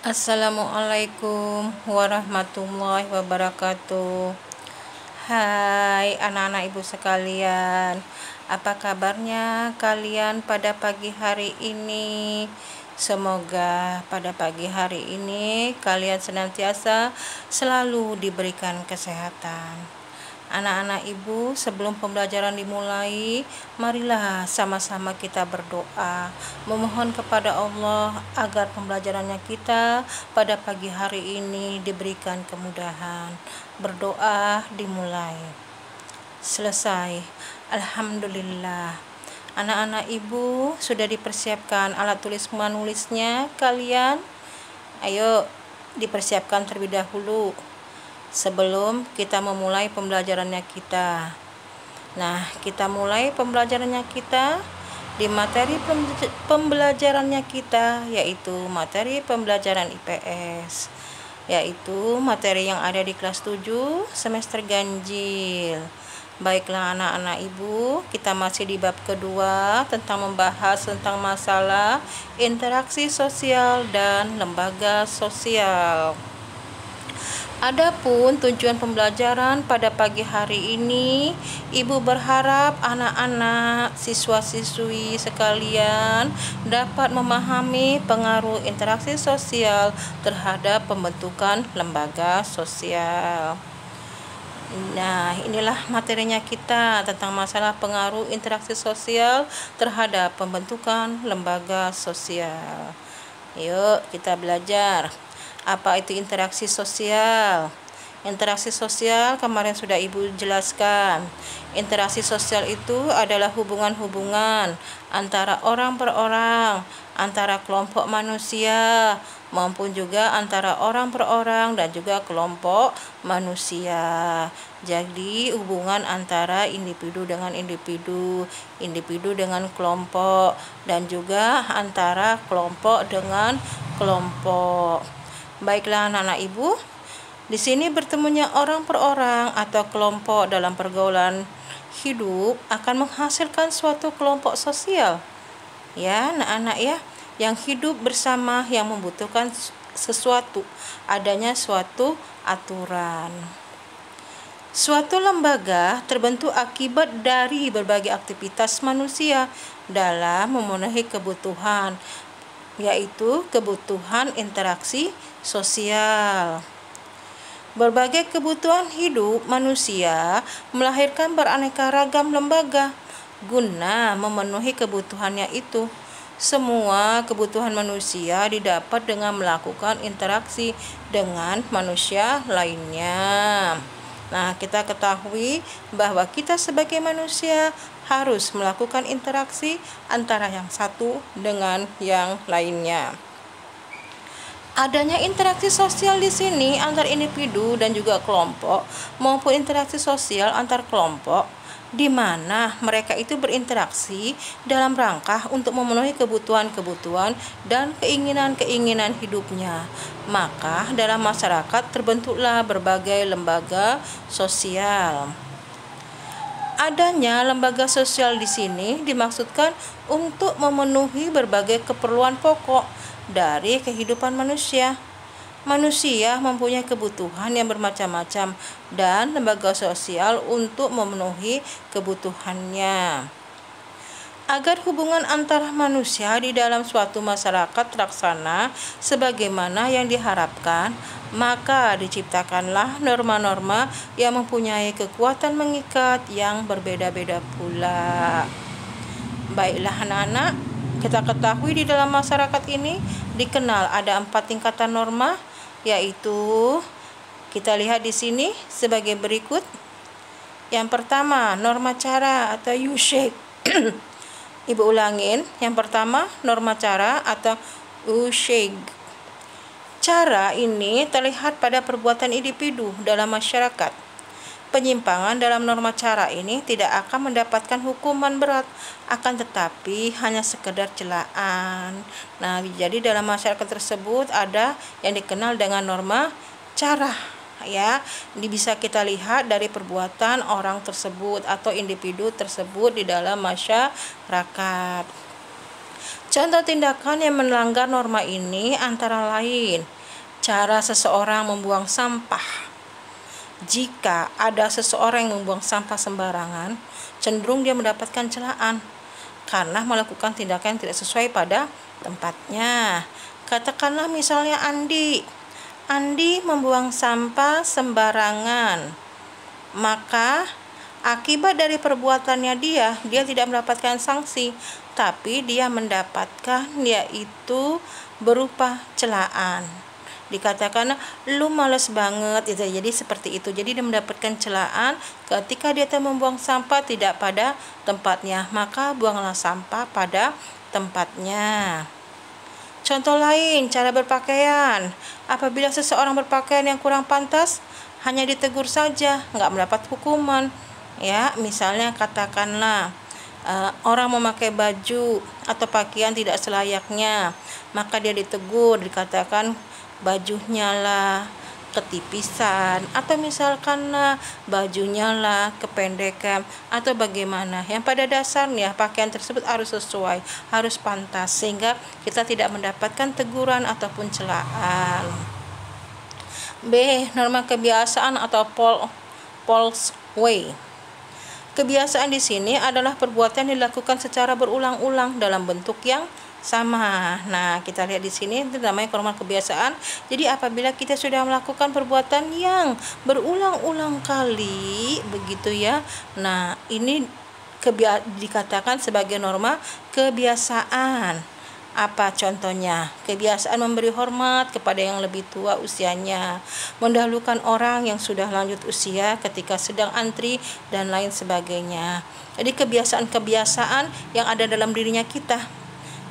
Assalamualaikum warahmatullahi wabarakatuh. Hai anak-anak ibu sekalian, apa kabarnya kalian pada pagi hari ini? Semoga pada pagi hari ini kalian senantiasa selalu diberikan kesehatan. Anak-anak ibu, sebelum pembelajaran dimulai, marilah sama-sama kita berdoa, memohon kepada Allah agar pembelajarannya kita pada pagi hari ini diberikan kemudahan. Berdoa dimulai. Selesai. Alhamdulillah. Anak-anak ibu sudah dipersiapkan alat tulis menulisnya kalian? Ayo dipersiapkan terlebih dahulu sebelum kita memulai pembelajarannya kita. Nah, kita mulai pembelajarannya kita di materi pembelajarannya kita, yaitu materi pembelajaran IPS, yaitu materi yang ada di kelas 7 semester ganjil. Baiklah anak-anak ibu, kita masih di bab kedua tentang membahas tentang masalah interaksi sosial dan lembaga sosial. Adapun tujuan pembelajaran pada pagi hari ini, Ibu berharap anak-anak, siswa-siswi sekalian dapat memahami pengaruh interaksi sosial terhadap pembentukan lembaga sosial. Nah, inilah materinya kita tentang masalah pengaruh interaksi sosial terhadap pembentukan lembaga sosial. Yuk, kita belajar. Apa itu interaksi sosial? Interaksi sosial kemarin sudah Ibu jelaskan. Interaksi sosial itu adalah hubungan-hubungan antara orang per orang, antara kelompok manusia, maupun juga antara orang per orang dan juga kelompok manusia. Jadi hubungan antara individu dengan individu, individu dengan kelompok, dan juga antara kelompok dengan kelompok. Baiklah anak-anak ibu, di sini bertemunya orang per orang atau kelompok dalam pergaulan hidup akan menghasilkan suatu kelompok sosial. Ya, anak-anak ya, yang hidup bersama, yang membutuhkan sesuatu, adanya suatu aturan. Suatu lembaga terbentuk akibat dari berbagai aktivitas manusia dalam memenuhi kebutuhan, yaitu kebutuhan interaksi sosial. Berbagai kebutuhan hidup manusia melahirkan beraneka ragam lembaga guna memenuhi kebutuhannya itu. Semua kebutuhan manusia didapat dengan melakukan interaksi dengan manusia lainnya. Nah, kita ketahui bahwa kita sebagai manusia harus melakukan interaksi antara yang satu dengan yang lainnya. Adanya interaksi sosial di sini antar individu dan juga kelompok, maupun interaksi sosial antar kelompok, di mana mereka itu berinteraksi dalam rangka untuk memenuhi kebutuhan-kebutuhan dan keinginan-keinginan hidupnya. Maka dalam masyarakat terbentuklah berbagai lembaga sosial. Adanya lembaga sosial di sini dimaksudkan untuk memenuhi berbagai keperluan pokok dari kehidupan manusia. Manusia mempunyai kebutuhan yang bermacam-macam dan lembaga sosial untuk memenuhi kebutuhannya. Agar hubungan antara manusia di dalam suatu masyarakat terlaksana sebagaimana yang diharapkan, maka diciptakanlah norma-norma yang mempunyai kekuatan mengikat yang berbeda-beda pula. Baiklah anak-anak, kita ketahui di dalam masyarakat ini dikenal ada 4 tingkatan norma, yaitu kita lihat di sini sebagai berikut. Yang pertama, norma cara atau usage. Ibu ulangin, yang pertama norma cara atau usage. Cara ini terlihat pada perbuatan individu dalam masyarakat. Penyimpangan dalam norma cara ini tidak akan mendapatkan hukuman berat, akan tetapi hanya sekedar celaan. Nah, jadi dalam masyarakat tersebut ada yang dikenal dengan norma cara. Ya, ini bisa kita lihat dari perbuatan orang tersebut atau individu tersebut di dalam masyarakat. Contoh tindakan yang melanggar norma ini antara lain cara seseorang membuang sampah. Jika ada seseorang yang membuang sampah sembarangan, cenderung dia mendapatkan celaan karena melakukan tindakan yang tidak sesuai pada tempatnya. Katakanlah misalnya Andi membuang sampah sembarangan, maka akibat dari perbuatannya dia tidak mendapatkan sanksi, tapi dia mendapatkan yaitu berupa celaan. Dikatakan lu males banget itu, jadi seperti itu. Jadi dia mendapatkan celaan ketika dia membuang sampah tidak pada tempatnya, maka buanglah sampah pada tempatnya. Contoh lain, cara berpakaian. Apabila seseorang berpakaian yang kurang pantas, hanya ditegur saja, nggak mendapat hukuman. Ya, misalnya katakanlah orang memakai baju atau pakaian tidak selayaknya, maka dia ditegur, dikatakan bajunya lah ketipisan, atau misalkan lah bajunya lah kependekan, atau bagaimana. Yang pada dasarnya pakaian tersebut harus sesuai, harus pantas, sehingga kita tidak mendapatkan teguran ataupun celaan. B. Norma kebiasaan atau Paul's Way. Kebiasaan di sini adalah perbuatan yang dilakukan secara berulang-ulang dalam bentuk yang sama. Nah, kita lihat di sini itu namanya norma kebiasaan. Jadi apabila kita sudah melakukan perbuatan yang berulang-ulang kali begitu ya. Nah, ini dikatakan sebagai norma kebiasaan. Apa contohnya? Kebiasaan memberi hormat kepada yang lebih tua usianya, mendahulukan orang yang sudah lanjut usia ketika sedang antri, dan lain sebagainya. Jadi kebiasaan-kebiasaan yang ada dalam dirinya kita.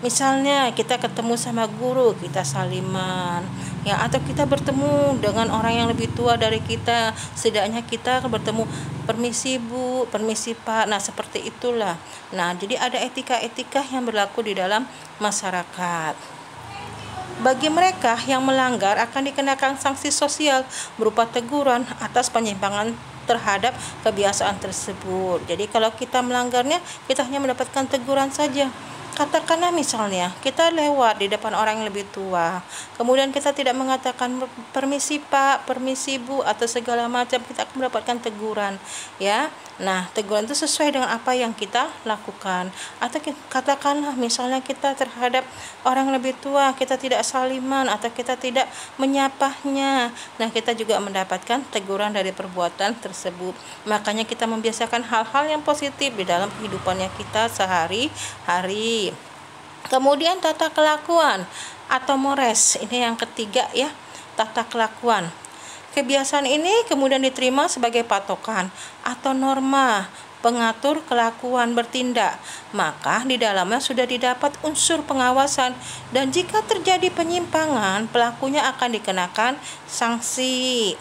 Misalnya kita ketemu sama guru, kita saliman, ya, atau kita bertemu dengan orang yang lebih tua dari kita, setidaknya kita bertemu, permisi Bu, permisi Pak. Nah, seperti itulah. Nah, jadi ada etika-etika yang berlaku di dalam masyarakat. Bagi mereka yang melanggar akan dikenakan sanksi sosial berupa teguran atas penyimpangan terhadap kebiasaan tersebut. Jadi kalau kita melanggarnya, kita hanya mendapatkan teguran saja. Katakanlah misalnya kita lewat di depan orang yang lebih tua, kemudian kita tidak mengatakan permisi Pak, permisi Bu, atau segala macam, kita akan mendapatkan teguran, ya. Nah, teguran itu sesuai dengan apa yang kita lakukan. Atau katakanlah misalnya kita terhadap orang lebih tua, kita tidak saliman atau kita tidak menyapanya. Nah, kita juga mendapatkan teguran dari perbuatan tersebut. Makanya kita membiasakan hal-hal yang positif di dalam kehidupannya kita sehari-hari. Kemudian tata kelakuan atau mores, ini yang ketiga ya, tata kelakuan. Kebiasaan ini kemudian diterima sebagai patokan atau norma pengatur kelakuan bertindak, maka di dalamnya sudah didapat unsur pengawasan, dan jika terjadi penyimpangan, pelakunya akan dikenakan sanksi.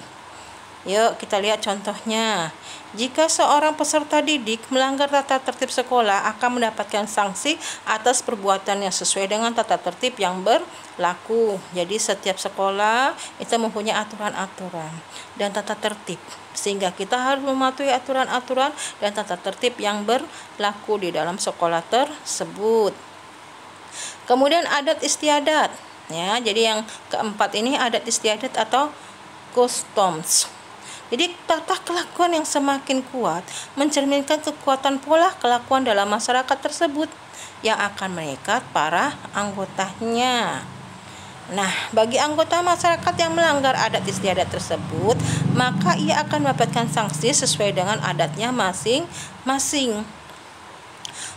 Yuk kita lihat contohnya. Jika seorang peserta didik melanggar tata tertib sekolah, akan mendapatkan sanksi atas perbuatan yang sesuai dengan tata tertib yang berlaku. Jadi setiap sekolah itu mempunyai aturan-aturan dan tata tertib, sehingga kita harus mematuhi aturan-aturan dan tata tertib yang berlaku di dalam sekolah tersebut. Kemudian adat istiadat, ya. Jadi yang keempat ini adat istiadat atau customs. Jadi tata kelakuan yang semakin kuat mencerminkan kekuatan pola kelakuan dalam masyarakat tersebut yang akan mengikat para anggotanya. Nah, bagi anggota masyarakat yang melanggar adat istiadat tersebut, maka ia akan mendapatkan sanksi sesuai dengan adatnya masing-masing.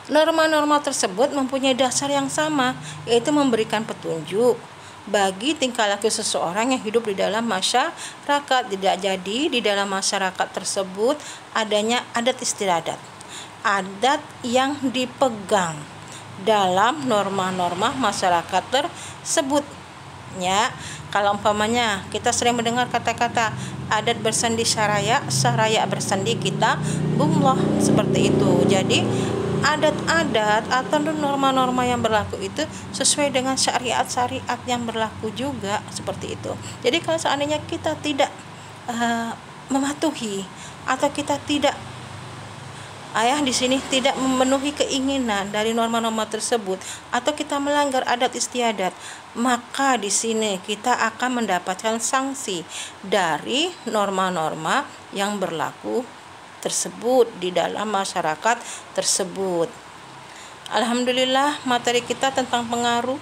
Norma-norma tersebut mempunyai dasar yang sama, yaitu memberikan petunjuk bagi tingkah laku seseorang yang hidup di dalam masyarakat. Tidak jadi di dalam masyarakat tersebut adanya adat istiadat, adat yang dipegang dalam norma-norma masyarakat tersebut, ya. Kalau umpamanya kita sering mendengar kata-kata adat bersandi syaraya, syaraya bersandi kita bumlah, seperti itu. Jadi adat-adat atau norma-norma yang berlaku itu sesuai dengan syariat-syariat yang berlaku juga, seperti itu. Jadi kalau seandainya kita tidak mematuhi atau kita tidak ayah di sini tidak memenuhi keinginan dari norma-norma tersebut atau kita melanggar adat istiadat, maka di sini kita akan mendapatkan sanksi dari norma-norma yang berlaku tersebut di dalam masyarakat tersebut. Alhamdulillah, materi kita tentang pengaruh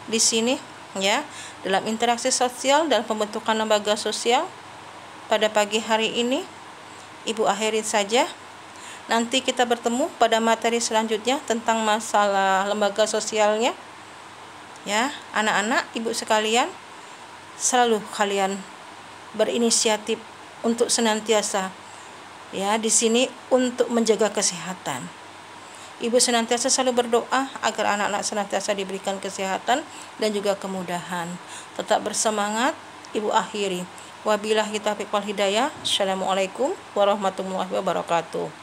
di sini ya dalam interaksi sosial dan pembentukan lembaga sosial pada pagi hari ini Ibu akhirin saja. Nanti kita bertemu pada materi selanjutnya tentang masalah lembaga sosialnya. Ya, anak-anak, ibu sekalian, selalu kalian berinisiatif untuk senantiasa ya di sini untuk menjaga kesehatan. Ibu senantiasa selalu berdoa agar anak-anak senantiasa diberikan kesehatan dan juga kemudahan. Tetap bersemangat, ibu akhiri. Wabillahi taufiq wal hidayah. Assalamualaikum warahmatullahi wabarakatuh.